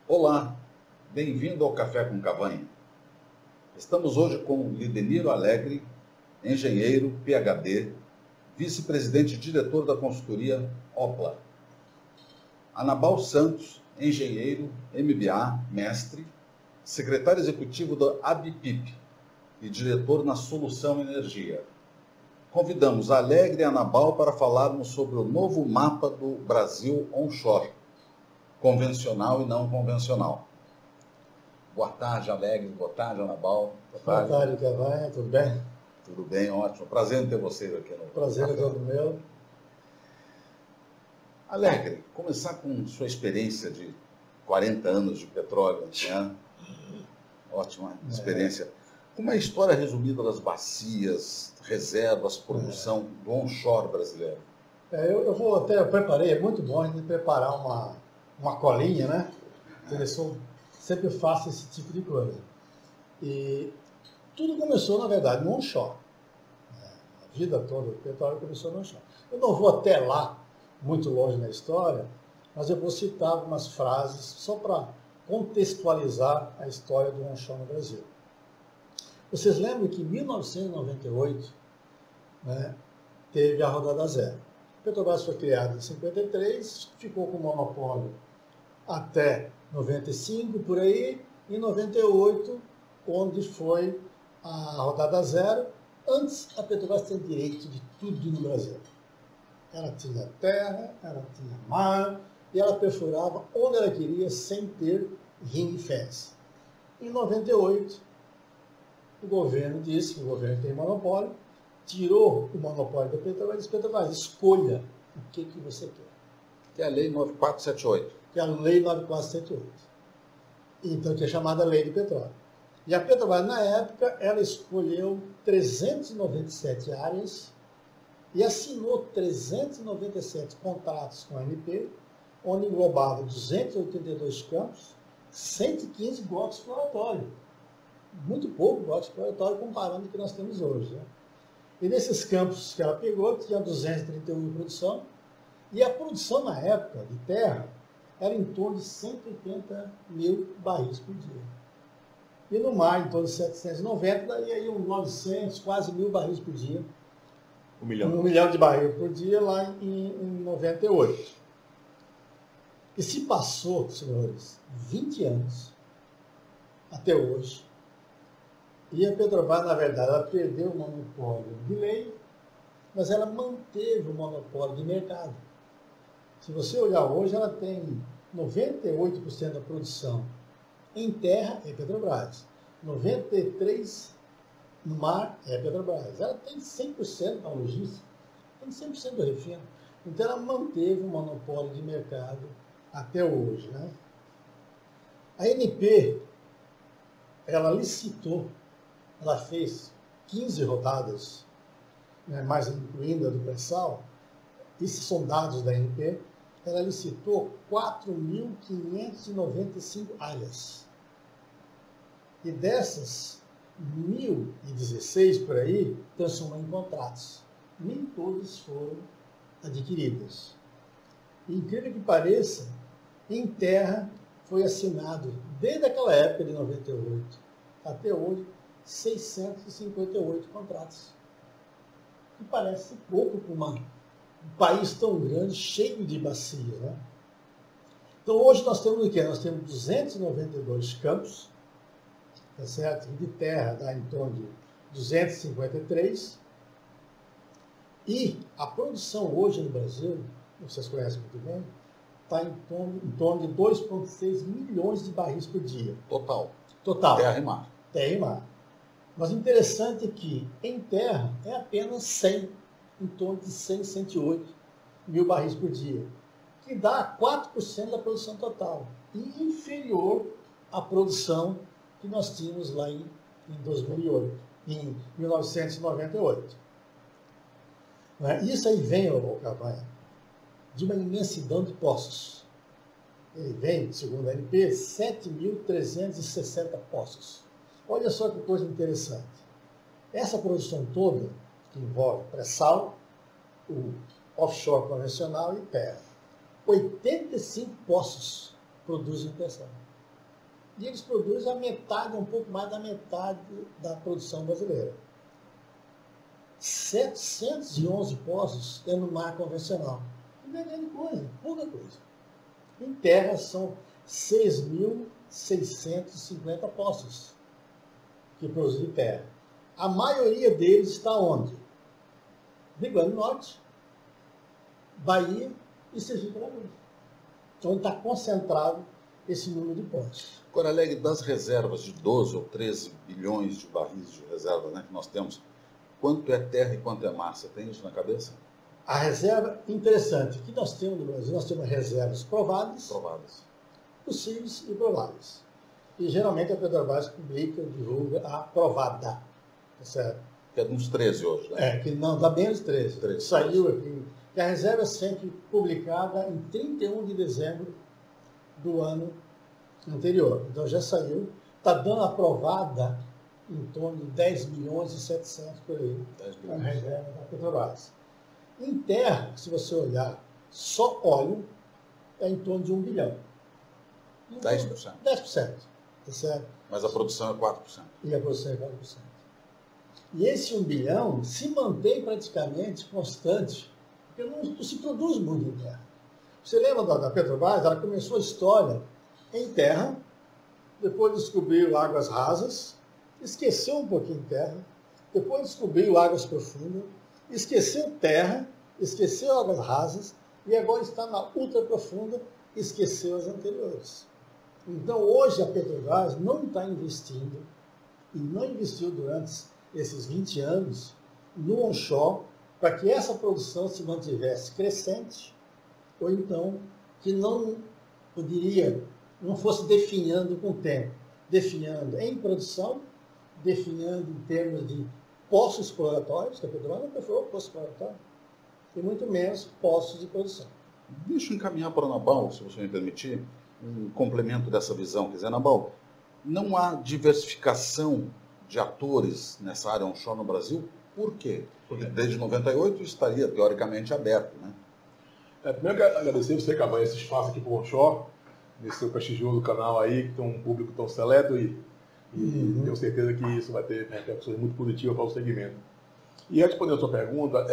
Olá, bem-vindo ao Café com Cavanha. Estamos hoje com Lideniro Alegre, engenheiro, PhD, vice-presidente e diretor da consultoria Opla. Anabal Santos, engenheiro, MBA, mestre, secretário executivo da ABPIP e diretor na Solução Energia. Convidamos Alegre e Anabal para falarmos sobre o novo mapa do Brasil onshore, convencional e não convencional. Boa tarde, Alegre. Boa tarde, Anabal. Boa tarde, Cavanha. Tudo bem? Tudo bem, ótimo. Prazer em ter vocês aqui no Prazer é todo meu. Alegre, começar com sua experiência de 40 anos de petróleo, né? Ótima experiência. Como é a história resumida das bacias, reservas, produção do onshore brasileiro? Eu preparei, é muito bom a gente preparar uma colinha, né? Eu sempre faço esse tipo de coisa. E tudo começou, na verdade, no onshore. A vida toda do petróleo começou no onshore. Eu não vou até lá, muito longe na história, mas eu vou citar algumas frases só para contextualizar a história do onshore no Brasil. Vocês lembram que em 1998, né, teve a rodada zero. A Petrobras foi criada em 53, ficou com monopólio até 95, por aí, em 98, onde foi a rodada zero. Antes, a Petrobras tinha direito de tudo no Brasil. Ela tinha terra, ela tinha mar, e ela perfurava onde ela queria, sem ter ring fence. Em 98, o governo disse que o governo tem monopólio, tirou o monopólio da Petrobras e disse: Petrobras, escolha o que você quer. Que é a Lei 9478. Que é a Lei 9478. Então, que é chamada Lei de Petróleo. E a Petrobras, na época, ela escolheu 397 áreas e assinou 397 contratos com a ANP, onde englobava 282 campos, 115 blocos exploratórios. Muito pouco bloco exploratório comparando com o que nós temos hoje, né? E nesses campos que ela pegou, tinha 231 de produção, e a produção na época de terra era em torno de 180 mil barris por dia. E no mar, em torno de 790, daí aí uns 900, quase 1.000 barris por dia. 1 milhão. 1 milhão de barris por dia lá em 98. E se passou, senhores, 20 anos, até hoje, e a Petrobras, na verdade, ela perdeu o monopólio de lei, mas ela manteve o monopólio de mercado. Se você olhar hoje, ela tem 98% da produção em terra, é Petrobras. 93% no mar, é Petrobras. Ela tem 100% da logística, tem 100% do refino. Então, ela manteve o monopólio de mercado até hoje, né? A ANP, ela licitou, ela fez 15 rodadas, né, mais incluindo a do pré-sal. Esses são dados da ANP. Ela licitou 4.595 áreas. E dessas, 1.016 por aí transformou em contratos. Nem todas foram adquiridas. E, incrível que pareça, em terra foi assinado, desde aquela época de 98 até hoje, 658 contratos. Que parece pouco para um país tão grande, cheio de bacias, né? Então, hoje nós temos o quê? Nós temos 292 campos, tá certo? De terra dá em torno de 253. E a produção hoje no Brasil, vocês conhecem muito bem, está em torno de 2,6 milhões de barris por dia. Total. Terra e mar. Terra e mar. Mas o interessante é que em terra é apenas 100, em torno de 100, 108 mil barris por dia, que dá 4% da produção total, e inferior à produção que nós tínhamos lá em 2008, em 1998. Isso aí vem, Cavanha, de uma imensidão de poços. Ele vem, segundo a ANP, 7.360 poços. Olha só que coisa interessante. Essa produção toda, que envolve pré-sal, o offshore convencional e terra, 85 poços produzem pré-sal. E eles produzem a metade, um pouco mais da metade da produção brasileira. 711 poços é no mar convencional. Não é grande coisa, pouca coisa. Em terra são 6.650 poços que produzem em terra. A maioria deles está onde? Rio Grande do Norte, Bahia e Sergipe-Alagoas. Então está concentrado esse número de poços. Agora, Alegre, das reservas de 12 ou 13 bilhões de barris de reserva, né, que nós temos, quanto é terra e quanto é mar? Você tem isso na cabeça? A reserva, interessante, que nós temos no Brasil, nós temos reservas provadas, possíveis e prováveis. E geralmente a Petrobras publica, divulga a provada. Tá certo? Que é de uns 13 hoje, né? Que não, dá menos 13. Saiu aqui. Que a reserva é sempre publicada em 31 de dezembro do ano anterior. Então já saiu. Está dando aprovada em torno de 10 milhões e 700 por aí. 10 bilhões. A reserva da Petrobras. Em terra, se você olhar, só óleo é em torno de 1 bilhão. 10%. 10%. Tá certo? Mas a produção é 4%. E a produção é 4%. E esse 1 bilhão se mantém praticamente constante, porque não se produz muito em terra. Você lembra da Petrobras? Ela começou a história em terra, depois descobriu águas rasas, esqueceu um pouquinho terra, depois descobriu águas profundas, esqueceu terra, esqueceu águas rasas, e agora está na ultra profunda, esqueceu as anteriores. Então, hoje a Petrobras não está investindo, e não investiu durante esses 20 anos, no onshore, para que essa produção se mantivesse crescente, ou então que não fosse definhando com o tempo, definhando em produção, definhando em termos de poços exploratórios, que a Petrobras não perfurou poço exploratório, e muito menos poços de produção. Deixa eu encaminhar para o Nabal, se você me permitir, um complemento dessa visão. Quer dizer, Nabal, não há diversificação de atores nessa área onshore no Brasil? Por quê? Porque desde 98 estaria teoricamente aberto, né? Primeiro, quero agradecer você, Cavanha, esse espaço aqui para o onshore, nesse seu prestigioso canal aí, que tem um público tão seleto e tenho certeza que isso vai ter repercussões muito positivas para o segmento. E respondendo a sua pergunta,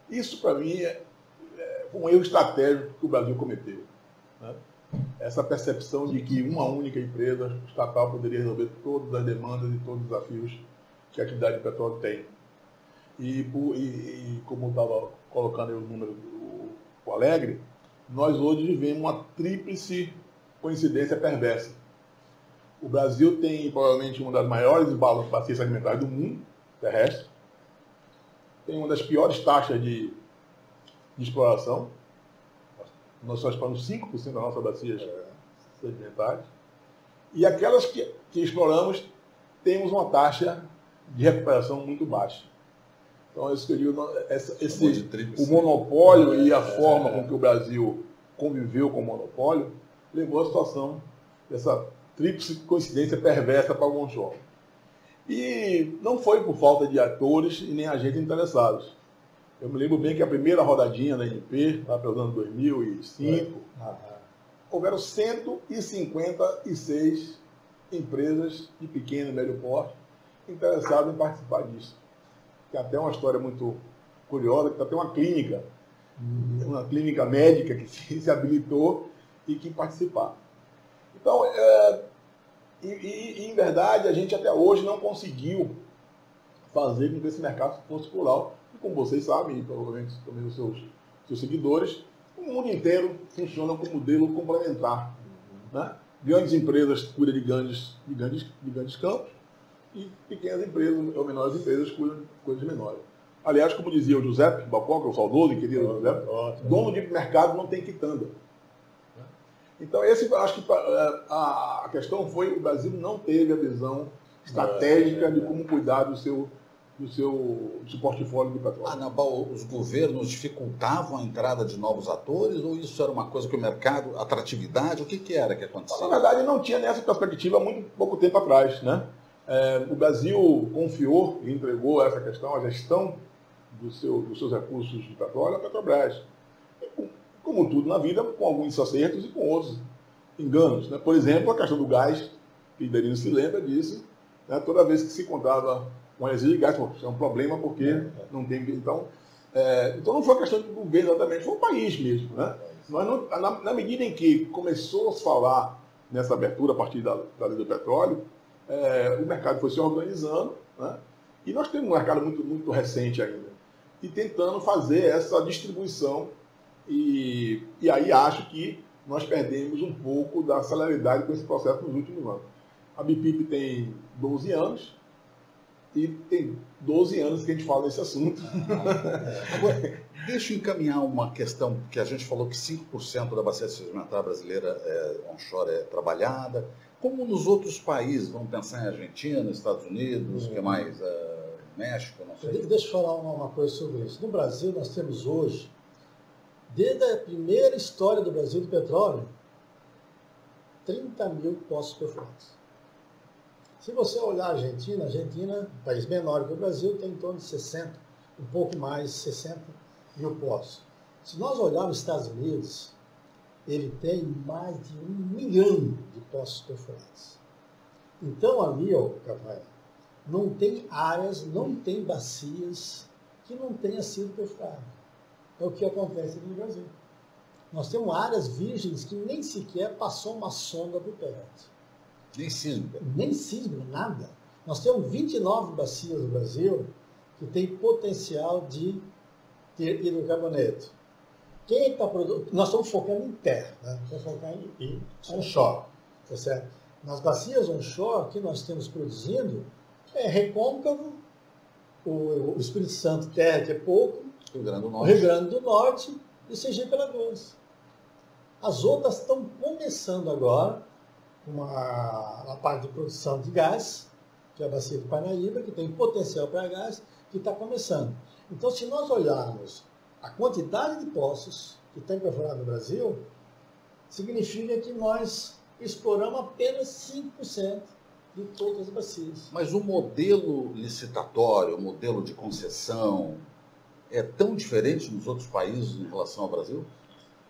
isso para mim foi um erro estratégico que o Brasil cometeu, né? Essa percepção de que uma única empresa estatal poderia resolver todas as demandas e todos os desafios que a atividade de petróleo tem. E como estava colocando aí o número do Alegre, nós hoje vivemos uma tríplice coincidência perversa. O Brasil tem provavelmente uma das maiores bacias alimentares do mundo terrestre, tem uma das piores taxas de exploração. Nós só exploramos 5% das nossas bacias sedimentares. E aquelas que exploramos, temos uma taxa de recuperação muito baixa. Então, isso que eu digo, o monopólio e a forma com que o Brasil conviveu com o monopólio levou à situação dessa tríplice coincidência perversa para o onshore. E não foi por falta de atores e nem agentes interessados. Eu me lembro bem que a primeira rodadinha da ANP, lá pelos anos 2005, houveram 156 empresas de pequeno e médio porte interessadas em participar disso. Tem até uma história muito curiosa, que tem até uma clínica médica que se habilitou e que participar. Então, em verdade, a gente até hoje não conseguiu fazer com que esse mercado fosse plural. E como vocês sabem, e provavelmente também os seus seguidores, o mundo inteiro funciona com modelo complementar, né? Grandes empresas cuidam de grandes campos e pequenas empresas ou menores empresas cuidam de coisas menores. Aliás, como dizia o Giuseppe Balcon, o saudoso e querido Giuseppe, dono de mercado não tem quitanda. Então, acho que a questão foi o Brasil não teve a visão estratégica de como cuidar do seu portfólio de petróleo. Nabal, os governos dificultavam a entrada de novos atores ou isso era uma coisa que o mercado, atratividade, o que era que acontecia? Na verdade, não tinha nessa perspectiva há muito pouco tempo atrás, né? O Brasil confiou e entregou essa questão, a gestão dos seus recursos de petróleo à Petrobras. Como tudo na vida, com alguns acertos e com outros enganos, né? Por exemplo, a questão do gás, que o Danilo se lembra disso, né? Toda vez que se encontrava uma exigência de gás, é um problema porque não tem... Então não foi uma questão do governo exatamente, foi um país mesmo. Né? Nós não, na medida em que começou a se falar nessa abertura a partir da lei do petróleo, o mercado foi se organizando, né? E nós temos um mercado muito, muito recente ainda, e tentando fazer essa distribuição, e aí acho que nós perdemos um pouco da celeridade com esse processo nos últimos anos. A BPIP tem 12 anos, e tem 12 anos que a gente fala desse assunto. Agora, deixa eu encaminhar uma questão, que a gente falou que 5% da bacia sedimentar brasileira onshore é trabalhada. Como nos outros países, vamos pensar em Argentina, Estados Unidos, o que mais? México, não sei. Deixa eu falar uma coisa sobre isso. No Brasil, nós temos hoje, desde a primeira história do Brasil do petróleo, 30 mil poços perfurados. Se você olhar a Argentina, um país menor que o Brasil, tem em torno de 60, um pouco mais, 60 mil poços. Se nós olharmos os Estados Unidos, ele tem mais de 1 milhão de poços perfurados. Então ali, Cavalho, não tem áreas, não tem bacias que não tenha sido perfurado. É o que acontece aqui no Brasil. Nós temos áreas virgens que nem sequer passou uma sonda por perto. Nem sísmica. Nem sísmica, nada. Nós temos 29 bacias no Brasil que tem potencial de ter hidrocarboneto. Quem está produzindo? Nós estamos focando em terra, né? Estamos focando em onshore, tá certo? Nas bacias onshore que nós temos produzindo Recôncavo, o Espírito Santo, terra que é pouco, Rio Grande do o Norte, Rio Grande do Norte e Sergipe Alagoas. As outras estão começando agora na parte de produção de gás, que é a bacia de Parnaíba, que tem potencial para gás, que está começando. Então, se nós olharmos a quantidade de poços que tem perfurado no Brasil, significa que nós exploramos apenas 5% de todas as bacias. Mas o modelo licitatório, o modelo de concessão, é tão diferente nos outros países em relação ao Brasil?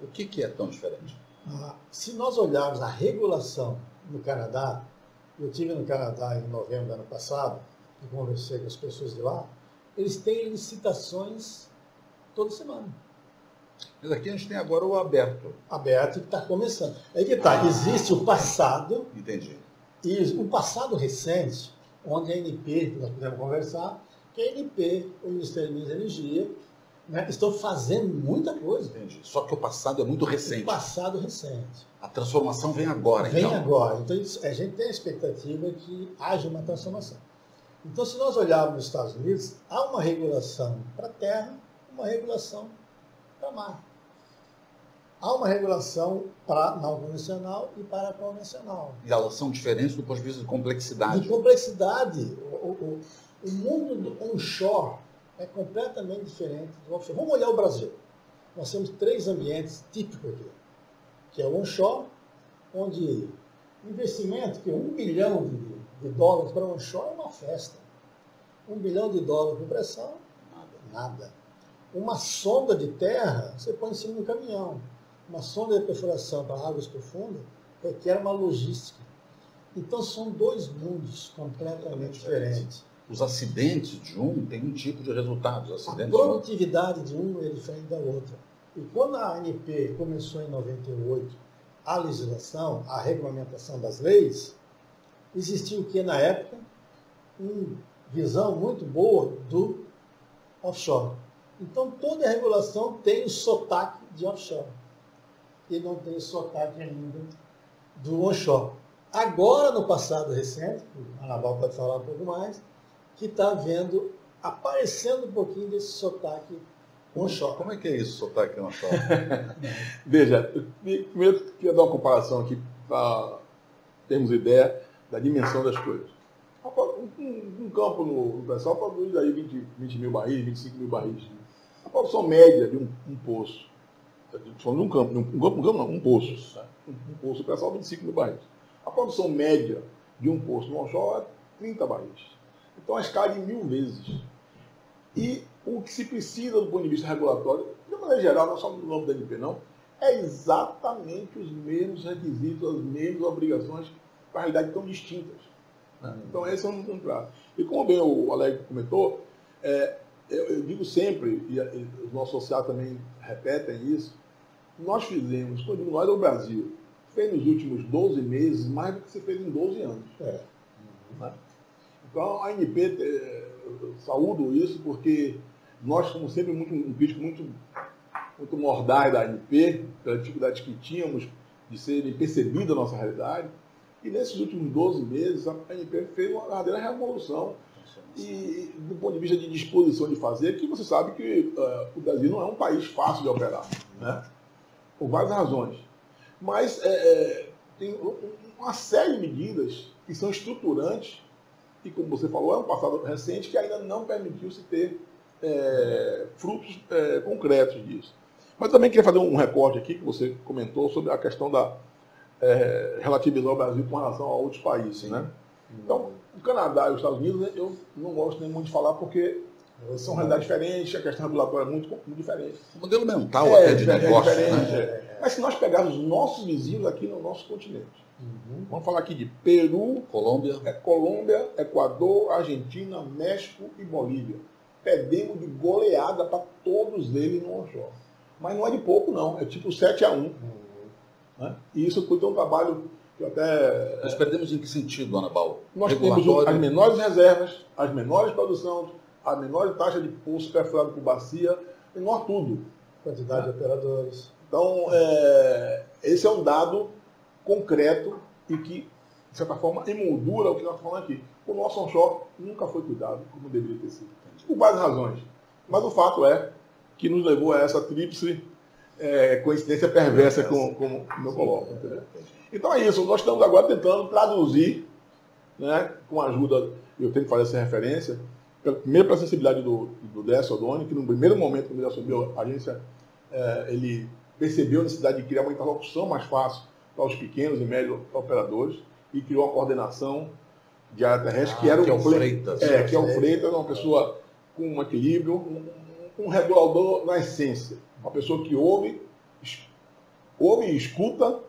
O que é tão diferente? Se nós olharmos a regulação no Canadá, eu estive no Canadá em novembro do ano passado, e conversei com as pessoas de lá, eles têm licitações toda semana. Mas aqui a gente tem agora o aberto. Aberto, que está começando. Aí que está, existe o passado. Entendi. E o passado recente, onde a ANP, que nós podemos conversar, que a ANP, o Ministério da Energia, né, estão fazendo muita coisa. Entendi. Só que o passado é muito recente. O passado recente. A transformação vem agora, vem então. Vem agora. Então, a gente tem a expectativa que haja uma transformação. Então, se nós olharmos nos Estados Unidos, há uma regulação para a terra, uma regulação para mar. Há uma regulação para não convencional e para convencional. E elas são diferentes do ponto de vista de complexidade. De complexidade. O mundo do onshore é completamente diferente do offshore. Vamos olhar o Brasil. Nós temos 3 ambientes típicos aqui, que é o onshore, onde investimento, que 1 bilhão de dólares para o onshore é uma festa. 1 bilhão de dólares por pressão, nada. Uma sonda de terra, você põe em cima do caminhão. Uma sonda de perfuração para águas profundas requer uma logística. Então, são 2 mundos completamente diferentes. Os acidentes de um têm um tipo de resultado. Os acidentes a produtividade de um é diferente da outra. E quando a ANP começou em 98 a legislação, a regulamentação das leis, existiu o que na época? Uma visão muito boa do offshore. Então, toda a regulação tem o sotaque de offshore. E não tem o sotaque ainda do onshore. Agora, no passado recente, a Anabal pode falar um pouco mais, que está vendo, aparecendo um pouquinho desse sotaque onshore. Como é que é isso, sotaque onshore? Veja, primeiro eu queria dar uma comparação aqui para termos ideia da dimensão das coisas. Um campo no pessoal produz aí 20 mil barris, 25 mil barris. A produção média de um poço, falando de um campo não, um poço. Tá? Um poço, o pessoal 25 mil barris. A produção média de um poço no onshore é 30 barris. Então a escala de 1000 vezes. E o que se precisa do ponto de vista regulatório, de maneira geral, não só no âmbito da ANP não, é exatamente os mesmos requisitos, as mesmas obrigações, para realidade tão distintas. Né? Então, esse é um contrato. E como bem o Alegre comentou, eu digo sempre, e os nossos associados também repetem isso, nós fizemos, quando eu digo nós, é o Brasil, fez nos últimos 12 meses mais do que se fez em 12 anos. Né? Então, a ANP, eu saúdo isso, porque nós somos sempre um crítico muito mordaz da ANP, pela dificuldade que tínhamos de ser percebida a nossa realidade. E nesses últimos 12 meses, a ANP fez uma verdadeira revolução. E do ponto de vista de disposição de fazer, que você sabe que o Brasil não é um país fácil de operar, né? Por várias razões. Mas tem uma série de medidas que são estruturantes e, como você falou, é um passado recente que ainda não permitiu se ter frutos concretos disso. Mas também queria fazer um recorte aqui, que você comentou, sobre a questão da relativizar o Brasil com relação a outros países. Né? Então, o Canadá e os Estados Unidos, eu não gosto nem muito de falar, porque são realidades diferentes, a questão regulatória é muito diferente. O modelo mental até de negócio, diferente, né? Mas se nós pegarmos os nossos vizinhos aqui no nosso continente, vamos falar aqui de Peru, Colômbia, Equador, Argentina, México e Bolívia. Perdemos de goleada para todos eles no onshore. Mas não é de pouco, não. É tipo 7-1. Né? E isso foi um trabalho que até... Nós perdemos em que sentido, Anabal? Nós temos as menores reservas, as menores produções, a menor taxa de pulso perfurado por bacia, menor tudo. Quantidade de operadores. Então, esse é um dado concreto e que, de certa forma, emoldura o que nós estamos falando aqui. O nosso onshore nunca foi cuidado como deveria ter sido. Por várias razões. Mas o fato é que nos levou a essa tríplice coincidência perversa, como eu coloco. Entendeu? Então é isso. Nós estamos agora tentando traduzir, né, com a ajuda, eu tenho que fazer essa referência, primeiro para a sensibilidade do Décio Oddone, que no primeiro momento, quando ele assumiu a agência, ele percebeu a necessidade de criar uma interlocução mais fácil para os pequenos e médios operadores e criou uma coordenação de área terrestre, que era o Freitas. Que é o Freitas, uma pessoa com um equilíbrio, um regulador na essência. Uma pessoa que ouve e escuta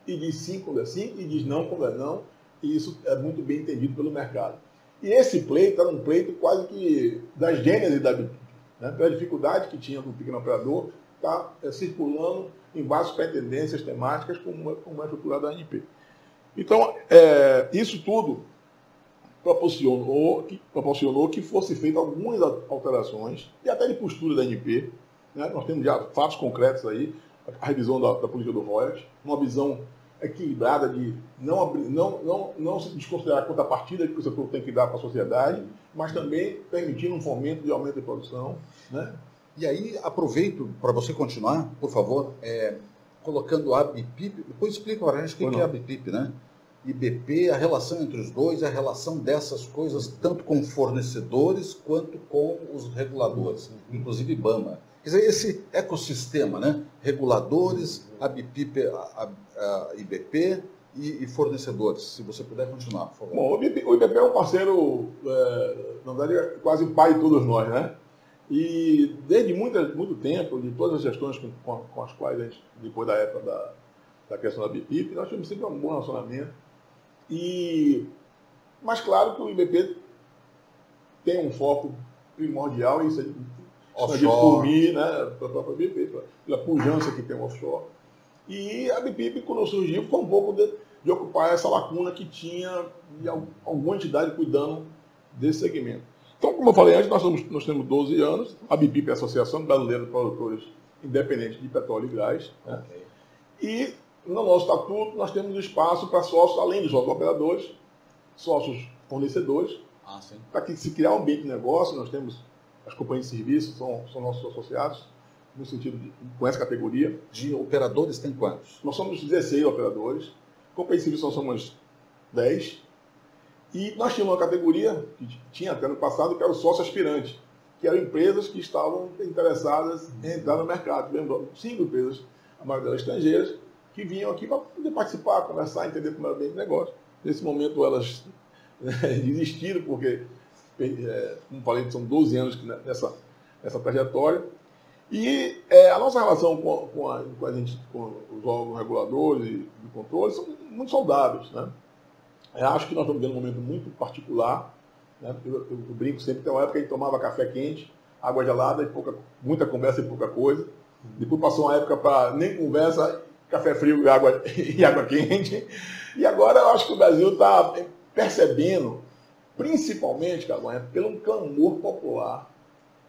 e diz sim quando é sim e diz não quando é não. E isso é muito bem entendido pelo mercado. E esse pleito era um pleito quase que da gênese da BIP, né? Pela dificuldade que tinha do pequeno operador, está circulando em várias pretendências temáticas como é estruturada a ANP. Então, isso tudo proporcionou que fosse feita algumas alterações, e até de postura da ANP. Né? Nós temos já fatos concretos aí, a revisão da política do royalties, uma visão equilibrada de não se desconsiderar a contrapartida que o setor tem que dar para a sociedade, mas também permitindo um fomento de aumento de produção. Né? E aí, aproveito para você continuar, por favor, colocando a ABPIP, depois explica para a gente o que é a ABPIP, né? IBP, a relação entre os dois, a relação dessas coisas, tanto com fornecedores quanto com os reguladores, inclusive IBAMA. Quer dizer, esse ecossistema, né? Reguladores, ABPIP, a IBP e fornecedores. Se você puder continuar, por favor. Bom, o IBP é um parceiro, na verdade, quase pai de todos nós, né? E desde muito tempo, de todas as gestões com as quais a gente, depois da época da questão da BPIP, nós tivemos sempre um bom relacionamento. Mas claro que o IBP tem um foco primordial, e isso é dito por mim, né, para a própria BPIP, pela pujança que tem o offshore. E a BPIP, quando surgiu, foi um pouco de ocupar essa lacuna que tinha de alguma entidade cuidando desse segmento. Então, como eu falei antes, nós temos 12 anos, a BPIP é a Associação Brasileira de Produtores Independentes de Petróleo e Gás. Né? Okay. E no nosso estatuto nós temos espaço para sócios, além dos sócios operadores, sócios fornecedores, para que se criar um ambiente de negócio. Nós temos as companhias de serviço, são nossos associados, no sentido com essa categoria. De operadores tem quantos? Nós somos 16 operadores, companhias de serviço nós somos 10. E nós tínhamos uma categoria, que tinha até no passado, que era o sócio aspirante, que eram empresas que estavam interessadas em entrar no mercado. Lembrando, 5 empresas, a maioria delas estrangeiras, que vinham aqui para poder participar, conversar, entender como era bem o negócio. Nesse momento elas desistiram, porque, como falei, são 12 anos nessa trajetória. E a nossa relação com os órgãos reguladores e de controle são muito saudáveis, né? Eu acho que nós estamos vivendo um momento muito particular, né? Eu brinco sempre que tem uma época que a gente tomava café quente, água gelada, e muita conversa e pouca coisa. Depois passou uma época para nem conversa, café frio e água quente. E agora eu acho que o Brasil está percebendo, principalmente, Cavanha, pelo clamor popular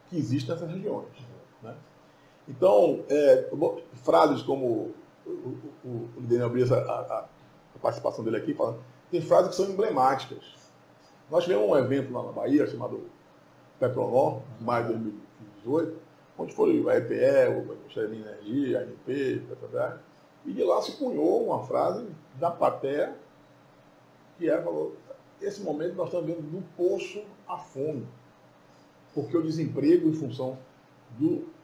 que existe nessas regiões, né? Então, frases como o Daniel abriu a participação dele aqui, falando, tem frases que são emblemáticas. Nós tivemos um evento lá na Bahia, chamado Petronor, em maio de 2018, onde foi a EPE, o Ministério da Energia, a ANP, Petrobras, e de lá se cunhou uma frase da plateia que falou, esse momento nós estamos vendo do poço à fome, porque o desemprego em função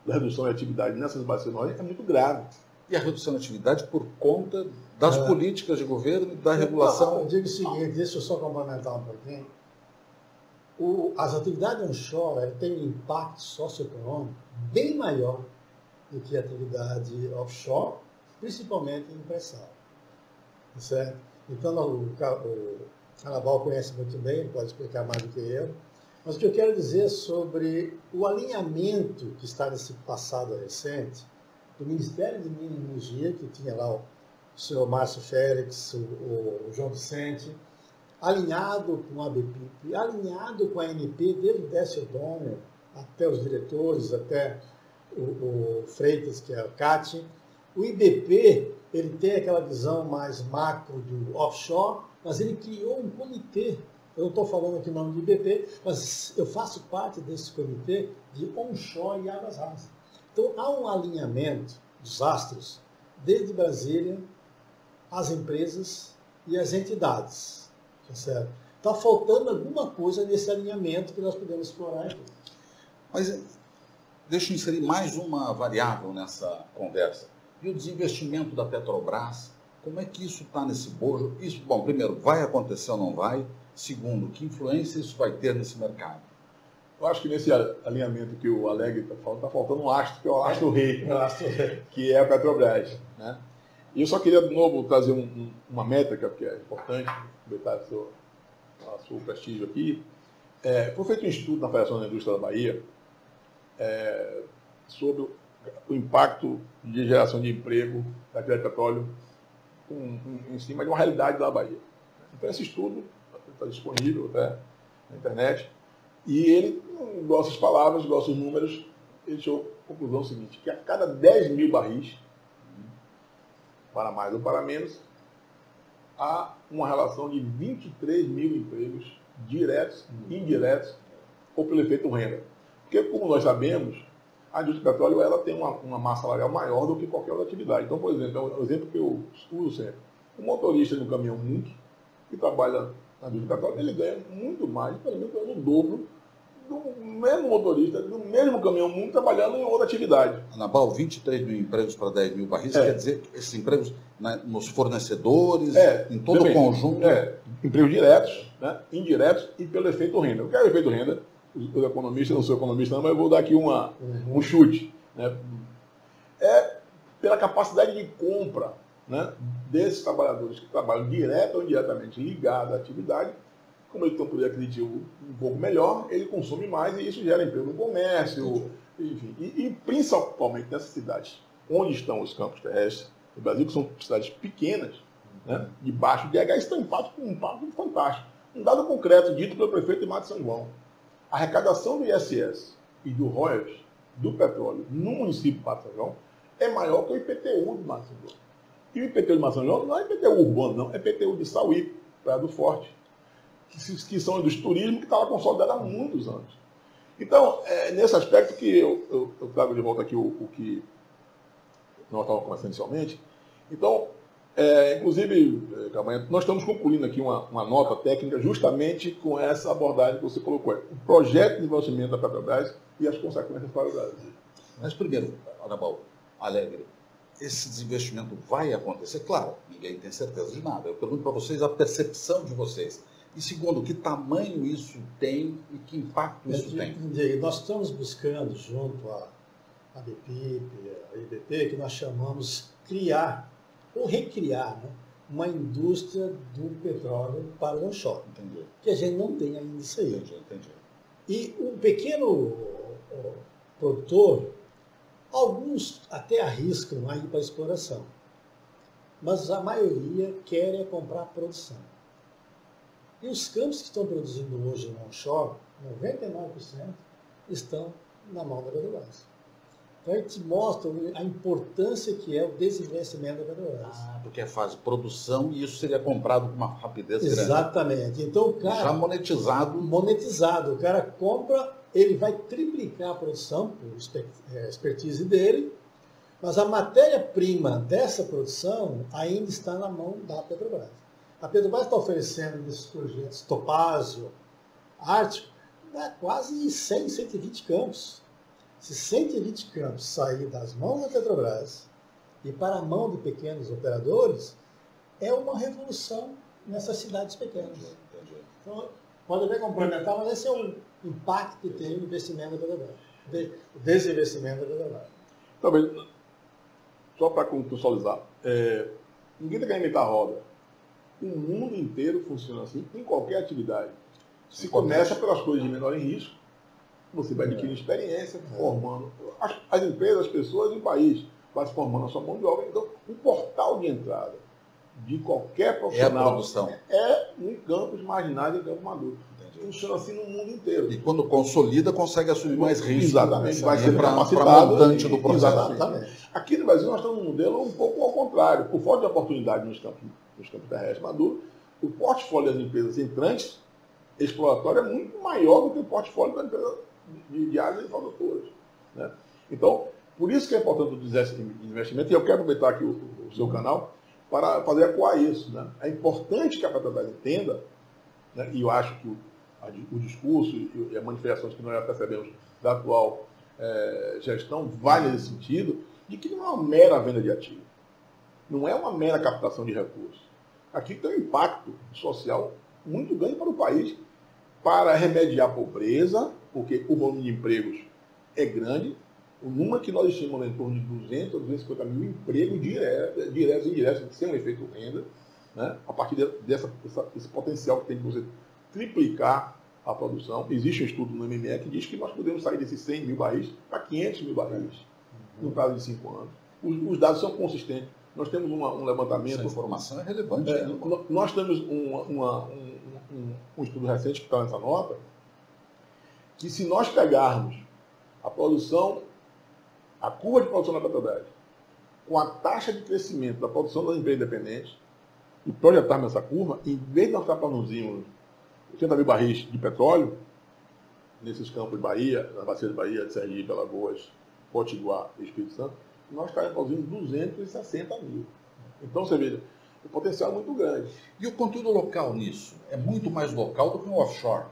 da redução de atividade nessas bacias é muito grave. E a redução de atividade por conta das políticas de governo e da regulação. Eu digo o seguinte, deixa eu só complementar um pouquinho. As atividades onshore têm um impacto socioeconômico bem maior do que a atividade offshore, principalmente em pré-sal. Certo? Então, o Anabal conhece muito bem, pode explicar mais do que eu. Mas o que eu quero dizer sobre o alinhamento que está nesse passado recente do Ministério de Minas e Energia, que tinha lá o senhor Márcio Félix, o João Vicente, alinhado com a ABPIP, alinhado com a ANP, desde o Décio Donner até os diretores, até o Freitas, que é o CAT. O IBP, ele tem aquela visão mais macro do offshore, mas ele criou um comitê. Eu não estou falando aqui o nome do IBP, mas eu faço parte desse comitê de onshore e águas rasas. Então, há um alinhamento dos astros, desde Brasília, as empresas e as entidades. Tá certo? Está faltando alguma coisa nesse alinhamento que nós podemos explorar aqui. Mas deixa eu inserir mais uma variável nessa conversa. E o desinvestimento da Petrobras, como é que isso está nesse bojo? Isso, bom, primeiro, vai acontecer ou não vai? Segundo, que influência isso vai ter nesse mercado? Eu acho que nesse alinhamento que o Alegre está falando, está faltando um astro, que é o astro rei, que é a Petrobras, né? E eu só queria, de novo, trazer uma métrica, que é importante, aproveitar o seu prestígio aqui. Foi feito um estudo na Federação da Indústria da Bahia sobre o impacto de geração de emprego da atividade de petróleo em cima de uma realidade da Bahia. Então, esse estudo está disponível até na internet, e ele, igual essas palavras, igual esses números, ele chegou à conclusão seguinte, que a cada 10 mil barris, para mais ou para menos, há uma relação de 23 mil empregos diretos e indiretos ou pelo efeito renda. Porque, como nós sabemos, a indústria do petróleo ela tem uma massa salarial maior do que qualquer outra atividade. Então, por exemplo, é um exemplo que eu uso sempre. O motorista de um caminhão MUNC, que trabalha na indústria do petróleo, ele ganha muito mais, pelo menos o dobro do mesmo motorista, do mesmo caminhão MUNC, trabalhando em outra atividade. Anabal, 23 mil empregos para 10 mil barris, quer dizer que esses empregos nos fornecedores, em todo o conjunto? Empregos diretos, né, indiretos e pelo efeito renda. O que é o efeito renda? Eu economista, não sou economista não, mas eu vou dar aqui um chute. Né? É pela capacidade de compra, né, desses trabalhadores que trabalham direto ou indiretamente ligados à atividade. Como ele tem um poder aquisitivo um pouco melhor, ele consome mais e isso gera emprego no comércio, enfim. E principalmente nessas cidades onde estão os campos terrestres do Brasil, que são cidades pequenas, né, de baixo DH, isso tem um impacto fantástico. Um dado concreto dito pelo prefeito de Mato São João. A arrecadação do ISS e do royalties do petróleo no município de Mato São João é maior que o IPTU de Mato São João. E o IPTU de Mato São João não é IPTU urbano, não, é IPTU de Sauípe, Praia do Forte, que são dos turismo que estava consolidado há muitos anos. Então, é nesse aspecto que eu trago de volta aqui o que nós estávamos conversando inicialmente. Então, inclusive, Cavanha, nós estamos concluindo aqui uma nota técnica justamente com essa abordagem que você colocou. O projeto de desenvolvimento da Petrobras e as consequências para o Brasil. Mas primeiro, Anabal, Alegre, esse desinvestimento vai acontecer? Claro, ninguém tem certeza de nada. Eu pergunto para vocês a percepção de vocês. E segundo, que tamanho isso tem e que impacto isso tem? Nós estamos buscando, junto a BPIP, a IBP, que nós chamamos criar ou recriar, né, uma indústria do petróleo para o onshore. Entendi. Que a gente não tem ainda isso aí. Entendi. E o pequeno produtor, alguns até arriscam a ir para a exploração, mas a maioria quer comprar produção. E os campos que estão produzindo hoje no onshore, 99% estão na mão da Petrobras. Então, a gente mostra a importância que é o desinvestimento da Petrobras. Porque é fase de produção e isso seria comprado com uma rapidez grande. Exatamente. Então, o cara... Já monetizado. Monetizado. O cara compra, ele vai triplicar a produção, por expertise dele, mas a matéria-prima dessa produção ainda está na mão da Petrobras. A Petrobras está oferecendo nesses projetos Topázio, Ártico, quase 100, 120 campos. Se 120 campos sair das mãos da Petrobras e para a mão de pequenos operadores, é uma revolução nessas cidades pequenas. Entendi. Então, pode até complementar, mas esse é o impacto que tem o investimento da Petrobras, o desinvestimento da Petrobras. Talvez, só para contextualizar, ninguém está querendo inventar a roda. O mundo inteiro funciona assim, em qualquer atividade. Se começa pelas coisas de menor risco, você vai adquirindo experiência, formando as empresas, as pessoas e o país, vai se formando a sua mão de obra. Então, o portal de entrada de qualquer profissional é a produção. É em campos marginais, em campos maduros. Funciona assim no mundo inteiro. E quando consolida, consegue assumir mais risco. Exatamente. Vai ser para capacitado. montante do processo. Exatamente. Aqui no Brasil, nós estamos num modelo um pouco ao contrário. Por falta de oportunidade nos campos terrestres maduros, o portfólio das empresas entrantes, exploratório, é muito maior do que o portfólio das empresas de áreas produtoras. Né? Então, por isso que é importante o investimento, e eu quero aproveitar aqui o seu canal para fazer ecoar isso. Né? É importante que a Petrobras entenda, né? E eu acho que o discurso e as manifestações que nós já percebemos da atual gestão vai nesse sentido, de que não é uma mera venda de ativos, não é uma mera captação de recursos. Aqui tem um impacto social muito grande para o país, para remediar a pobreza, porque o volume de empregos é grande. O número que nós estimamos é em torno de 200 a 250 mil empregos diretos e indiretos, sem um efeito renda, né? A partir desse potencial que tem de você triplicar a produção. Existe um estudo no MME que diz que nós podemos sair desses 100 mil barris para 500 mil barris no prazo de 5 anos. Os dados são consistentes. Nós temos um levantamento... Essa informação é relevante. Nós temos um estudo recente que está nessa nota, que se nós pegarmos a produção, a curva de produção da Petrobras, com a taxa de crescimento da produção das empresas independentes, e projetarmos essa curva, em vez de nós estar produzindo 80 mil barris de petróleo, nesses campos de Bahia, na bacia de Bahia, de Sergipe, Alagoas, Potiguar e Espírito Santo, nós estaremos produzindo 260 mil. Então, você vê, o potencial é muito grande. E o conteúdo local nisso? É muito mais local do que o offshore.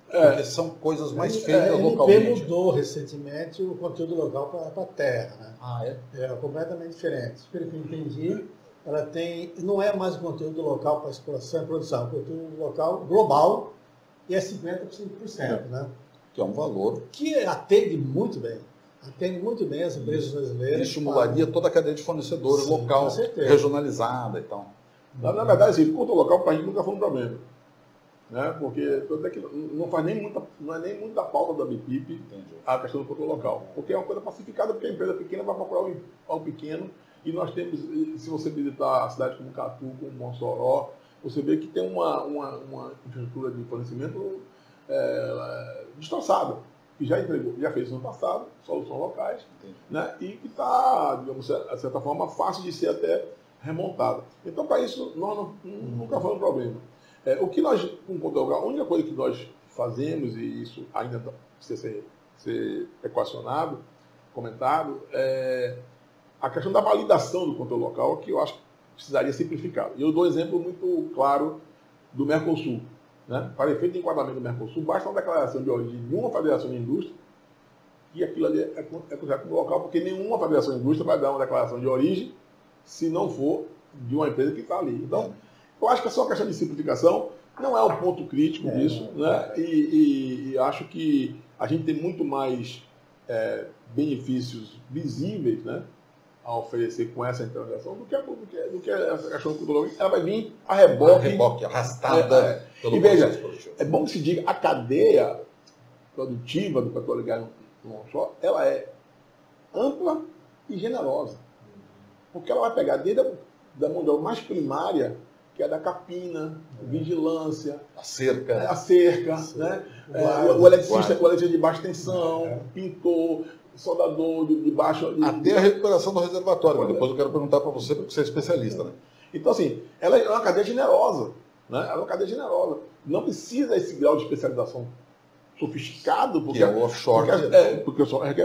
Porque são coisas mais feitas localmente. A MP mudou recentemente o conteúdo local para a terra. Né? Ah, é? É completamente diferente. Pelo que eu entendi, ela tem, não é mais conteúdo local para exploração e produção, é conteúdo local global e é 50%. Né? Que é um valor. Que atende muito bem. Atende muito bem as empresas brasileiras. E estimularia toda a cadeia de fornecedores local, regionalizada e tal. Na verdade, assim, o conteúdo local para a gente nunca foi um problema. Né? Porque não é nem muita pauta da BPIP a questão do controle local. Porque é uma coisa pacificada, porque a empresa pequena vai procurar o pequeno. E nós temos, se você visitar a cidade como Catu, como Mossoró, você vê que tem uma infraestrutura de fornecimento destroçada, que já fez isso no passado, soluções locais, né? E que está, digamos, de certa forma, fácil de ser até remontada. Então, para isso, nós nunca foi um problema. O que nós, com o controle local, a única coisa que nós fazemos, e isso ainda precisa ser equacionado, comentado, é a questão da validação do controle local, que eu acho que precisaria simplificar. E eu dou um exemplo muito claro do Mercosul. Né? Para efeito de enquadramento do Mercosul, basta uma declaração de origem de uma federação de indústria, e aquilo ali é considerado como local, porque nenhuma federação de indústria vai dar uma declaração de origem se não for de uma empresa que está ali. Então, eu acho que é só uma questão de simplificação, não é um ponto crítico disso, né? E acho que a gente tem muito mais benefícios visíveis, né, a oferecer com essa interrogação do que essa questão cultural. Ela vai vir a reboque, arrastada pelo e veja, processo produtivo. é bom que se diga, a cadeia produtiva do petróleo e gás no onshore, ela é ampla e generosa. Porque ela vai pegar desde da mão de obra mais primária, que é da capina, vigilância, a cerca, né? O eletricista de baixa tensão, pintor, soldador de baixo... Até a recuperação do reservatório, mas depois eu quero perguntar para você, porque você é especialista, né? Então, assim, ela é uma cadeia generosa, né? Ela é uma cadeia generosa. Não precisa esse grau de especialização sofisticado, porque é o offshore.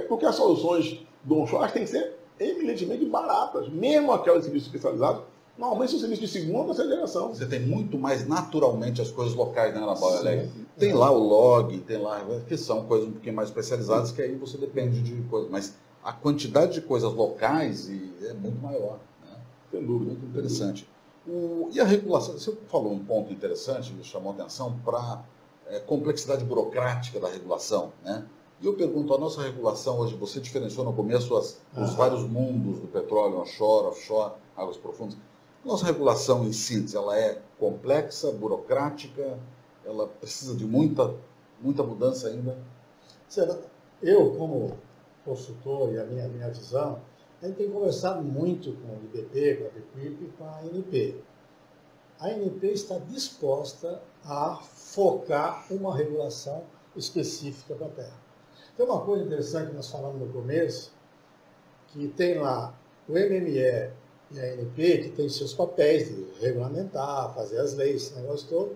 Porque as soluções do onshore têm que ser eminentemente baratas. Mesmo aquelas serviços especializados, normalmente são serviços de segunda ou terceira geração. Você tem muito mais naturalmente as coisas locais, né, na Bauer Electric. Tem lá o log, tem lá, que são coisas um pouquinho mais especializadas, que aí você depende de coisas. Mas a quantidade de coisas locais é muito maior. Né? Sem dúvida. Muito interessante. E a regulação, você falou um ponto interessante, me chamou a atenção, para a complexidade burocrática da regulação, né? E eu pergunto, a nossa regulação hoje, você diferenciou no começo os vários mundos do petróleo, onshore, offshore, águas profundas. Nossa regulação em síntese, ela é complexa, burocrática, ela precisa de muita mudança ainda? Eu, como consultor e a minha visão, a gente tem conversado muito com o IBP, com a BPIP e com a ANP. A ANP está disposta a focar uma regulação específica para a terra. Tem uma coisa interessante que nós falamos no começo, que tem lá o MME e a ANP, que tem seus papéis de regulamentar, fazer as leis, esse negócio todo.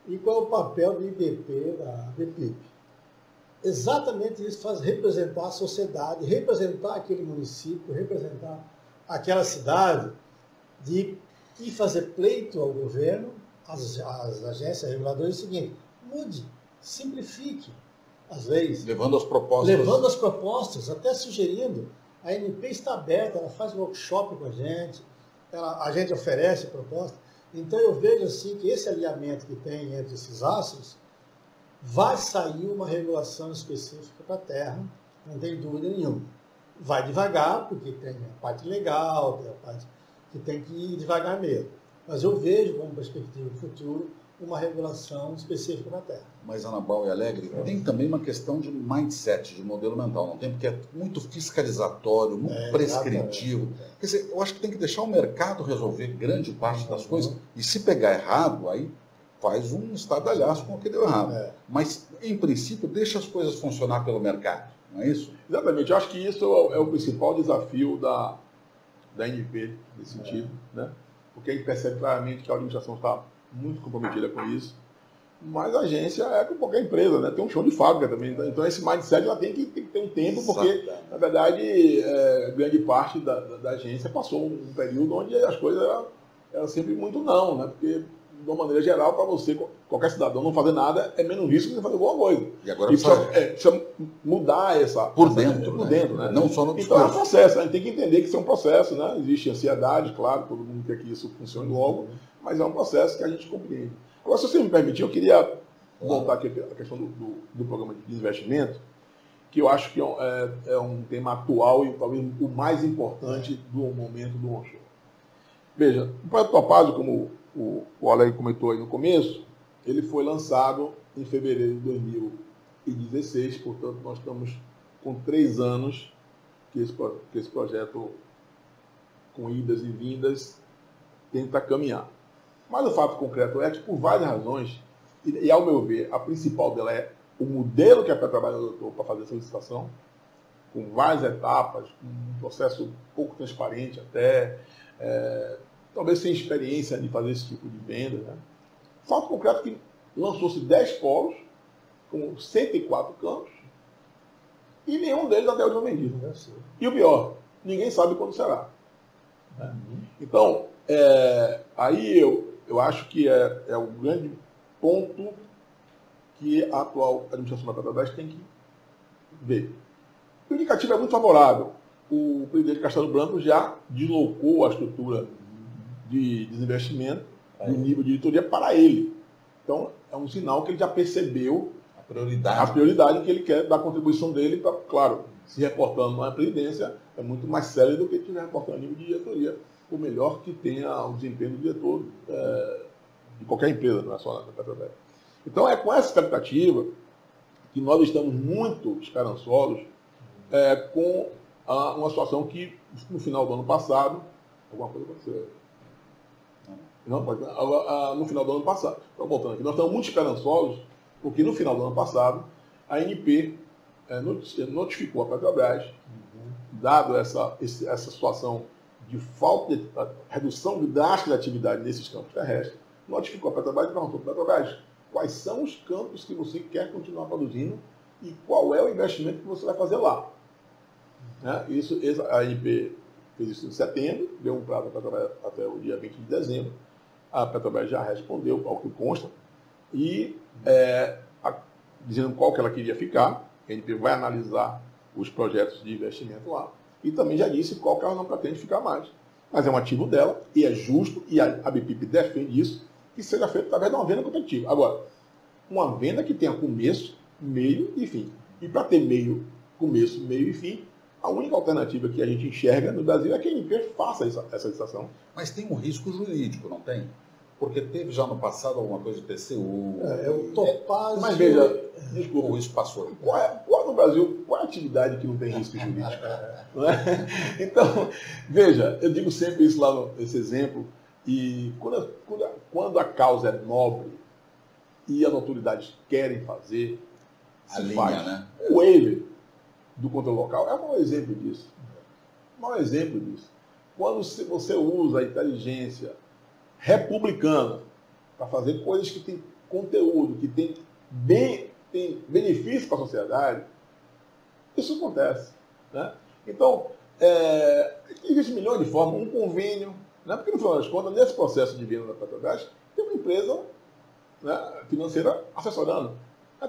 E qual é o papel do IBP, da BPIP? Exatamente isso, faz representar a sociedade, representar aquele município, representar aquela cidade, e fazer pleito ao governo, às agências reguladoras, é o seguinte: mude, simplifique as leis. Levando as propostas. Até sugerindo. A ANP está aberta, ela faz workshop com a gente oferece proposta. Então eu vejo assim que esse alinhamento que tem entre esses astros, vai sair uma regulação específica para a terra, não tem dúvida nenhuma. Vai devagar, porque tem a parte legal, tem a parte que tem que ir devagar mesmo. Mas eu vejo como perspectiva futuro uma regulação específica para a terra. Mas, Ana Bauer e Alegre, tem também uma questão de mindset, de modelo mental, não tem? Porque é muito fiscalizatório, muito prescritivo. Quer dizer, eu acho que tem que deixar o mercado resolver grande parte das coisas, e se pegar errado, aí faz um estardalhaço com o que deu errado. Mas, em princípio, deixa as coisas funcionar pelo mercado, não é isso? Exatamente. Eu acho que isso é o principal desafio da ANP, nesse sentido, né? Porque a gente percebe claramente que a administração está muito comprometida com isso, mas a agência é como qualquer empresa, né? Tem um chão de fábrica também, então esse mindset ela tem que ter um tempo, porque, na verdade, grande parte da agência passou um período onde as coisas eram sempre muito não, né? Porque, de uma maneira geral, para você, qualquer cidadão não fazer nada é menos risco que fazer alguma coisa. E agora precisa mudar por dentro, né? Não só no discurso. Então é um processo, a gente tem que entender que isso é um processo, né? Existe ansiedade, claro, todo mundo quer que isso funcione logo, mas é um processo que a gente compreende. Agora, se você me permitir, eu queria voltar aqui à questão do programa de desinvestimento, que eu acho que é um tema atual e talvez o mais importante do momento do onshore. Veja, o projeto Topázio, como o Alegre comentou aí no começo, ele foi lançado em fevereiro de 2016, portanto nós estamos com 3 anos que esse projeto, com idas e vindas, tenta caminhar. Mas o fato concreto é que, por várias razões, e ao meu ver, a principal dela é o modelo que a Petrobras adotou para fazer essa licitação, com várias etapas, com um processo pouco transparente até, talvez sem experiência de fazer esse tipo de venda. Né? O fato concreto é que lançou-se 10 polos, com 104 campos, e nenhum deles até hoje foi vendido. E o pior, ninguém sabe quando será. Então, aí eu acho que é o grande ponto que a atual administração da Petrobras tem que ver. O indicativo é muito favorável. O presidente Castelo Branco já deslocou a estrutura de desinvestimento do nível de diretoria para ele. Então, é um sinal que ele já percebeu prioridade. A prioridade que ele quer dar a contribuição dele para, claro, se reportando na presidência é muito mais sério do que estiver reportando a nível de diretoria. Por melhor que tenha o desempenho do diretor de qualquer empresa, não é só na Petrobras. Então é com essa expectativa que nós estamos muito esperançosos com uma situação que no final do ano passado, alguma coisa aconteceu. Não, no final do ano passado, então, voltando aqui, nós estamos muito esperançosos porque no final do ano passado a ANP notificou a Petrobras, dado essa situação de falta de redução drástica da atividade nesses campos terrestres, notificou a Petrobras e perguntou para a Petrobras quais são os campos que você quer continuar produzindo e qual é o investimento que você vai fazer lá. A ANP fez isso em setembro, deu um prazo para a Petrobras até o dia 20 de dezembro. A Petrobras já respondeu ao que consta e dizendo qual que ela queria ficar. A ANP vai analisar os projetos de investimento lá e também já disse qual que ela não pretende ficar mais. Mas é um ativo dela e é justo, e a ABPIP defende isso, que seja feito através de uma venda competitiva. Agora, uma venda que tenha começo, meio e fim. E para ter começo, meio e fim, a única alternativa que a gente enxerga no Brasil é que a ANP faça essa licitação. Mas tem um risco jurídico, não tem? Porque teve já no passado alguma coisa de TCU. O Topázio. Mas veja, desculpa, ou isso passou. Qual no Brasil, qual é a atividade que não tem risco jurídico? Não é? Então, veja, eu digo sempre isso lá nesse exemplo, e quando a causa é nobre e as autoridades querem fazer, a linha, né? O waiver do controle local é um mau exemplo disso. Quando você usa a inteligência republicana para fazer coisas que têm conteúdo, que tem benefício para a sociedade, isso acontece. Né? Então, existe milhões de formas, um convênio, né? Porque no final das contas, nesse processo de venda da Petrobras, tem uma empresa, né, financeira assessorando.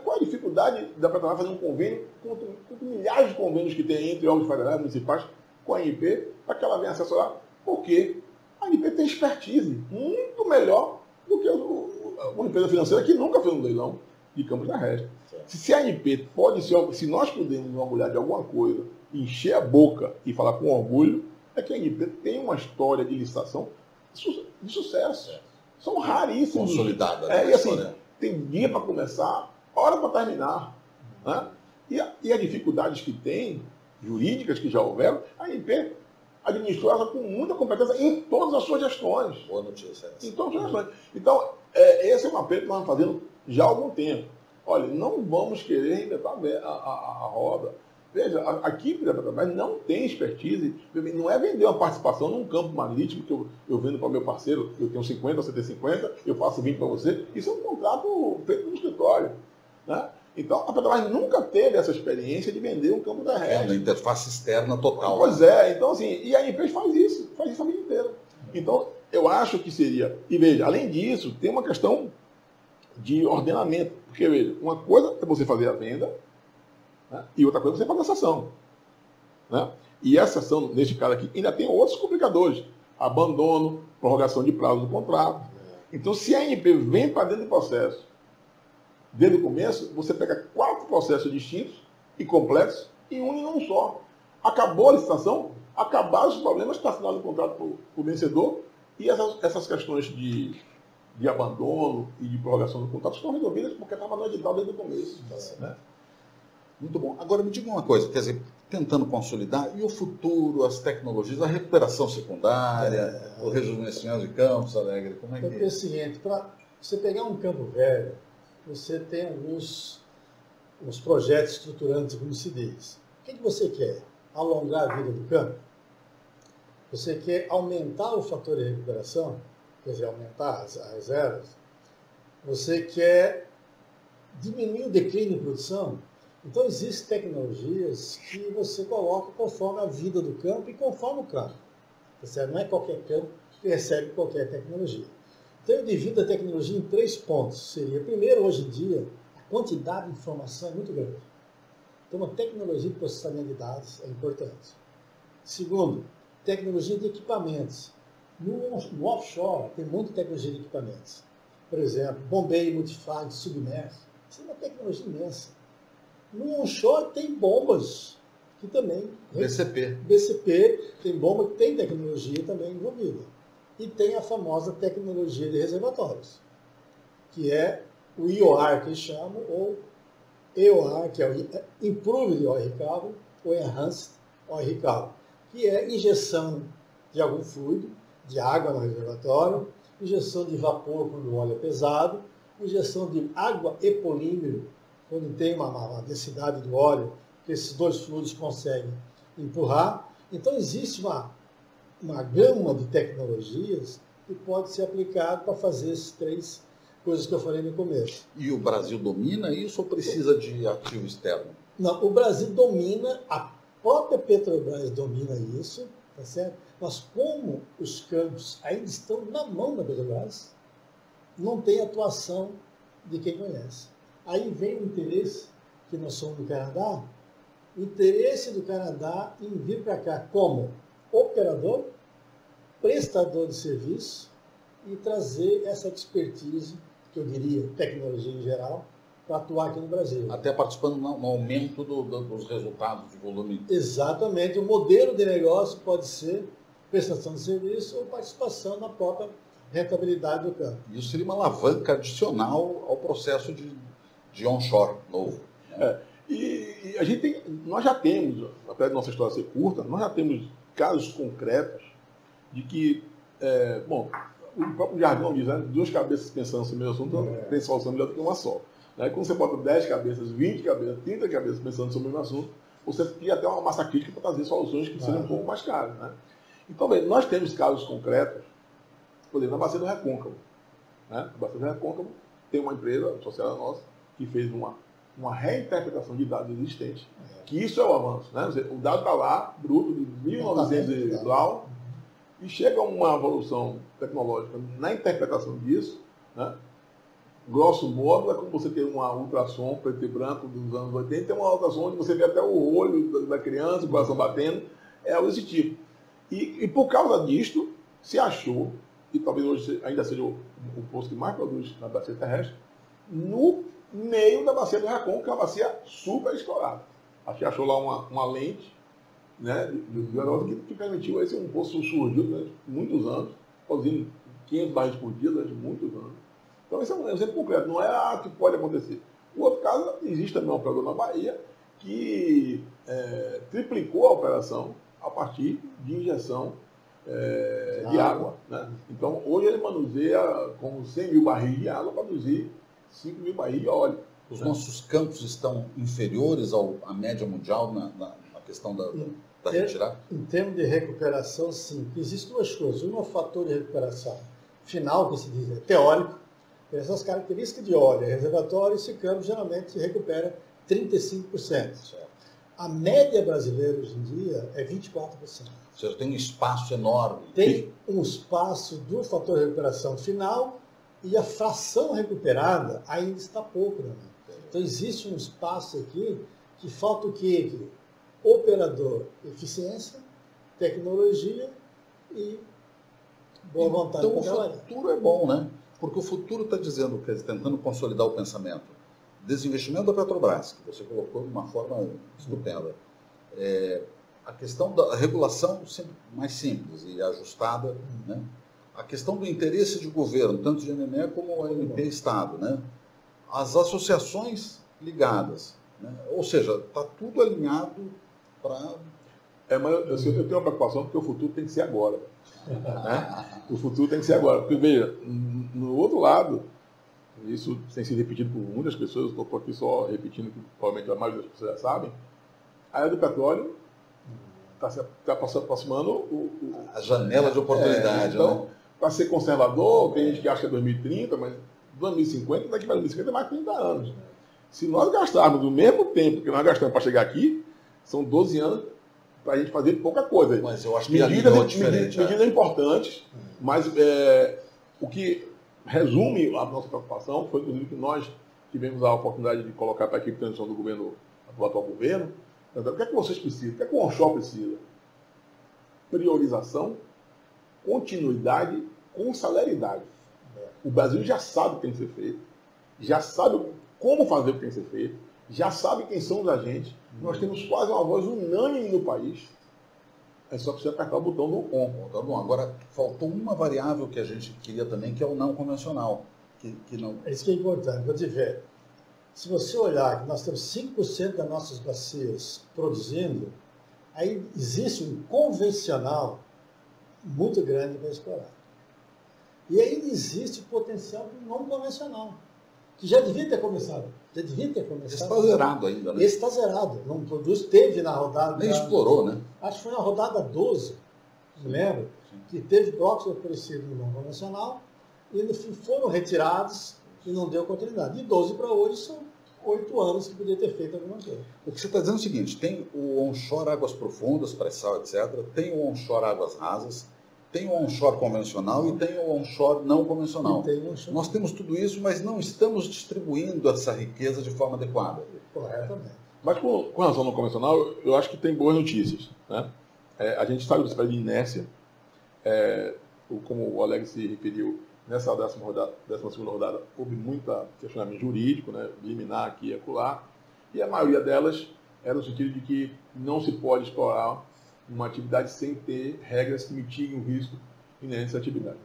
Qual a dificuldade da Petrobras fazer um convênio com milhares de convênios que tem entre órgãos federais, municipais, com a ANP, para que ela venha assessorar? Porque a ANP tem expertise muito melhor do que uma empresa financeira que nunca fez um leilão de campos terrestres. Se a ANP se nós pudermos nos orgulhar de alguma coisa, encher a boca e falar com orgulho, é que a ANP tem uma história de licitação de sucesso. São raríssimos. Consolidada. E assim, tem dia para começar, hora para terminar. Né? E as dificuldades que tem, jurídicas que já houveram, a ANP administrou ela com muita competência em todas as suas gestões. Boa notícia. Em todas as gestões. Então, esse é um apelo que nós estamos fazendo já há algum tempo. Olha, não vamos querer reinventar a roda. Veja, a equipe da Petrobras não tem expertise, não é vender uma participação num campo marítimo que eu vendo para o meu parceiro, eu tenho 50, você tem 50, eu faço 20 para você. Isso é um contrato feito no escritório. Né? Então, a Petrobras nunca teve essa experiência de vender um campo terrestre. É uma interface externa total. Pois é, então assim, e a empresa faz isso a vida inteira. Então, eu acho que seria, e veja, além disso, tem uma questão de ordenamento, porque veja, uma coisa é você fazer a venda, né, e outra coisa é você fazer a cessão. Né? E essa cessão, neste caso aqui, ainda tem outros complicadores, abandono, prorrogação de prazo do contrato. Então, se a ANP vem para dentro do processo, desde o começo, você pega 4 processos distintos e complexos e une em um só. Acabou a licitação, acabaram os problemas, está assinado o contrato para o vencedor e essas questões de abandono e de prorrogação do contrato estão resolvidas porque estava no edital desde o começo. Né? Muito bom. Agora me diga uma coisa, quer dizer, tentando consolidar, e o futuro, as tecnologias, a recuperação secundária, o rejuvenescimento de Campos Alegre, como é que é? É o seguinte, para você pegar um campo velho, você tem alguns projetos estruturantes, como se diz. O que você quer? Alongar a vida do campo? Você quer aumentar o fator de recuperação? Quer dizer, aumentar as reservas? Você quer diminuir o declínio de produção? Então, existem tecnologias que você coloca conforme a vida do campo e conforme o campo. Não é qualquer campo que recebe qualquer tecnologia. Então, eu divido a tecnologia em 3 pontos. Seria, primeiro, hoje em dia, a quantidade de informação é muito grande. Então, uma tecnologia de processamento de dados é importante. Segundo, tecnologia de equipamentos. No offshore, tem muita tecnologia de equipamentos. Por exemplo, bombeio multifase submerso, Isso é uma tecnologia imensa. No onshore tem bombas que também... BCP tem bomba que tem tecnologia também envolvida. E tem a famosa tecnologia de reservatórios, que é o IOR, que eles chamam, ou EOR, que é o Improved Oil Recovery, ou Enhanced Oil Recovery, que é injeção de algum fluido, de água no reservatório, injeção de vapor quando o óleo é pesado, injeção de água e polímero, quando tem uma densidade do óleo, que esses dois fluidos conseguem empurrar. Então, existe uma gama de tecnologias que pode ser aplicado para fazer essas três coisas que eu falei no começo. E o Brasil domina isso ou precisa de ativo externo? Não, o Brasil domina, a própria Petrobras domina isso, tá certo? Mas como os campos ainda estão na mão da Petrobras, não tem atuação de quem conhece. Aí vem o interesse, que nós somos do Canadá, o interesse do Canadá em vir para cá como operador, prestador de serviço e trazer essa expertise, que eu diria tecnologia em geral, para atuar aqui no Brasil. Até participando no aumento dos resultados de volume. Exatamente. O modelo de negócio pode ser prestação de serviço ou participação na própria rentabilidade do campo. Isso seria uma alavanca adicional ao processo de onshore novo. Né? E nós já temos, apesar de nossa história ser curta, nós já temos casos concretos de que, o próprio jargão diz, né, 2 cabeças pensando sobre o mesmo assunto, tem solução melhor do que uma só. Né? Quando você bota 10 cabeças, 20 cabeças, 30 cabeças pensando sobre o mesmo assunto, você cria até uma massa crítica para trazer soluções que seriam um pouco mais caras. Né? Então, bem, nós temos casos concretos, por exemplo, na Bacia do Recôncavo. Né? Na Bacia do Recôncavo tem uma empresa associada nossa que fez uma reinterpretação de dados existentes, que isso é o avanço. Né? O dado está lá, bruto, de 1900 e tal, e chega a uma evolução tecnológica na interpretação disso, né? Grosso modo, é como você ter uma ultrassom preto e branco dos anos 80, tem uma ultrassom onde você vê até o olho da criança, o coração batendo, é algo desse tipo. E por causa disto, se achou, e talvez hoje ainda seja o posto que mais produz na bacia terrestre, no meio da bacia do Recôncavo, que é uma bacia super explorada. Aqui achou lá uma lente, né, de aeróbico que permitiu esse um poço surgiu durante muitos anos, produzindo 500 barris por dia durante muitos anos. Então, esse é um exemplo concreto, não é que pode acontecer. O outro caso, existe também um operador na Bahia que triplicou a operação a partir de injeção de água. Né? Então, hoje ele manuseia com 100 mil barris de água para produzir 5 mil barris de óleo. Os nossos campos estão inferiores à média mundial na questão da retirada? Em termos de recuperação, sim. Existem 2 coisas. Um é o fator de recuperação final, que se diz teórico. Essas características de óleo, reservatório, esse campo geralmente se recupera 35%. Certo. A média brasileira hoje em dia é 24%. Ou seja, tem um espaço enorme. Tem um espaço do fator de recuperação final e a fração recuperada ainda está pouco. Né? Então existe um espaço aqui que falta o quê? Operador, eficiência, tecnologia e boa vontade. Então o futuro é bom, né? Porque o futuro está dizendo, tentando consolidar o pensamento. Desinvestimento da Petrobras, que você colocou de uma forma estupenda. A questão da regulação sempre mais simples e ajustada. Né? A questão do interesse de governo, tanto de ANP como ANP Estado. Né? As associações ligadas. Né? Ou seja, está tudo alinhado para... Mas eu tenho uma preocupação porque o futuro tem que ser agora. Né? O futuro tem que ser agora. Porque, veja, no outro lado, isso tem sido repetido por muitas pessoas, eu estou aqui só repetindo que provavelmente a maioria das pessoas já sabem, a área do petróleo está se aproximando a janela de oportunidade. Então, né? Para ser conservador, tem gente que acha que é 2030, mas 2050, daqui para 2050 é mais 30 anos. Se nós gastarmos o mesmo tempo que nós gastamos para chegar aqui, são 12 anos para a gente fazer pouca coisa. Mas eu acho que medidas importantes, mas o que resume a nossa preocupação foi, inclusive, que nós tivemos a oportunidade de colocar para a equipe de transição do atual governo. O que é que vocês precisam? O que é que o onshore precisa? Priorização, continuidade com celeridade. O Brasil já sabe o que tem que ser feito, já sabe como fazer o que tem que ser feito, já sabe quem são os agentes. Nós temos quase uma voz unânime no país. É só precisa apertar o botão do on. Tá bom. Agora, faltou uma variável que a gente queria também, que é o não convencional. Que não... Isso que é importante. Vou te ver. Se você olhar que nós temos 5% das nossas bacias produzindo, aí existe um convencional muito grande para explorar. E ainda existe potencial para não convencional, que já devia ter começado. Já devia ter começado. Está zerado ainda, né? Esse está zerado. Não produz. Teve na rodada... Nem explorou, né? Acho que foi na rodada 12, me lembro, que teve blocos oferecidos no não convencional e no fim foram retirados e não deu continuidade. De 12 para hoje são 8 anos que podia ter feito alguma coisa. O que você está dizendo é o seguinte, tem o onshore águas profundas, pré-sal, etc., tem o onshore águas rasas, tem o onshore convencional e tem o onshore não convencional. Nós temos tudo isso, mas não estamos distribuindo essa riqueza de forma adequada. Corretamente. Mas com relação ao não convencional, eu acho que tem boas notícias. Né? A gente sabe do espécie de inércia, como o Alex se referiu, nessa 12ª rodada, houve muito questionamento jurídico, né, liminar aqui e acolá, e a maioria delas era no sentido de que não se pode explorar uma atividade sem ter regras que mitiguem o risco inerente a essa atividade.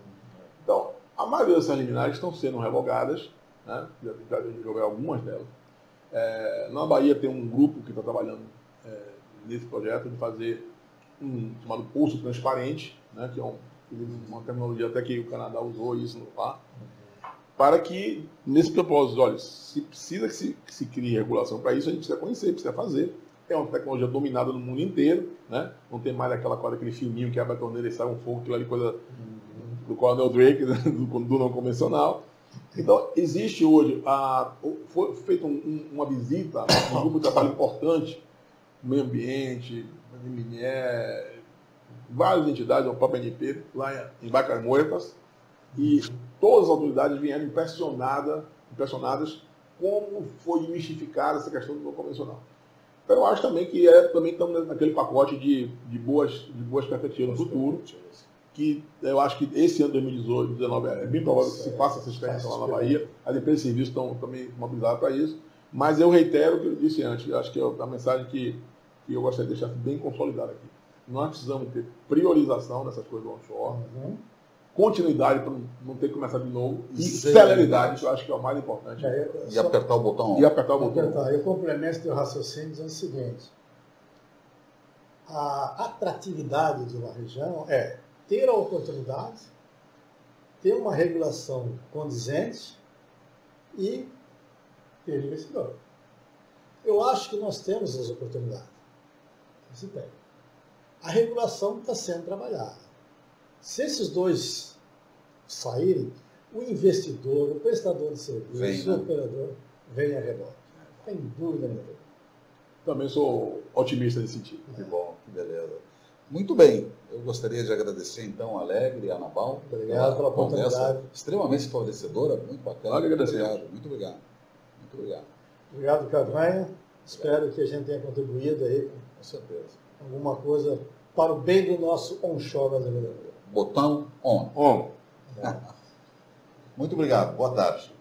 Então, a maioria dessas liminares estão sendo revogadas, né, já joguei algumas delas. Na Bahia tem um grupo que está trabalhando nesse projeto de fazer um chamado poço transparente, né, que é uma terminologia até que o Canadá usou isso no par, para que, nesse propósito, olha, se precisa que se crie regulação para isso, a gente precisa conhecer, precisa fazer. É uma tecnologia dominada no mundo inteiro, né? Não tem mais aquele filminho que abre a torneira e sai um fogo, aquilo ali coisa do Coronel Drake, né? do não convencional. Então, existe hoje, foi feita uma visita, um grupo de trabalho importante, meio ambiente, MNE, várias entidades, o próprio NP, lá em Vacas Muertas, e todas as autoridades vieram impressionadas como foi mistificada essa questão do não convencional. Então, eu acho também que também estamos naquele pacote de boas perspectivas no futuro, que eu acho que esse ano, 2019, é bem provável que se faça essa experiência lá na Bahia. As empresas de serviço estão também mobilizadas para isso, mas eu reitero o que eu disse antes, eu acho que é a mensagem que eu gostaria de deixar bem consolidada aqui. Nós precisamos ter priorização dessas coisas do onshore, continuidade para não ter que começar de novo, e celeridade, que eu acho que é o mais importante. E apertar o botão. Eu complemento o teu raciocínio dizendo o seguinte: a atratividade de uma região é ter a oportunidade, ter uma regulação condizente e ter investidor. Eu acho que nós temos as oportunidades. Se tem. A regulação está sendo trabalhada. Se esses dois saírem, o investidor, o prestador de serviço, o operador, vem a rebote. Sem dúvida nenhuma. Também sou otimista nesse sentido. Que bom, que beleza. Muito bem. Eu gostaria de agradecer, então, a Alegre e a Anabal. Obrigado pela oportunidade. Extremamente esclarecedora, muito bacana. Muito obrigado. Muito obrigado. Obrigado, Cavanha. Espero que a gente tenha contribuído aí com certeza. Alguma coisa para o bem do nosso onshore brasileiro. Botão on. On. Muito obrigado. Boa tarde.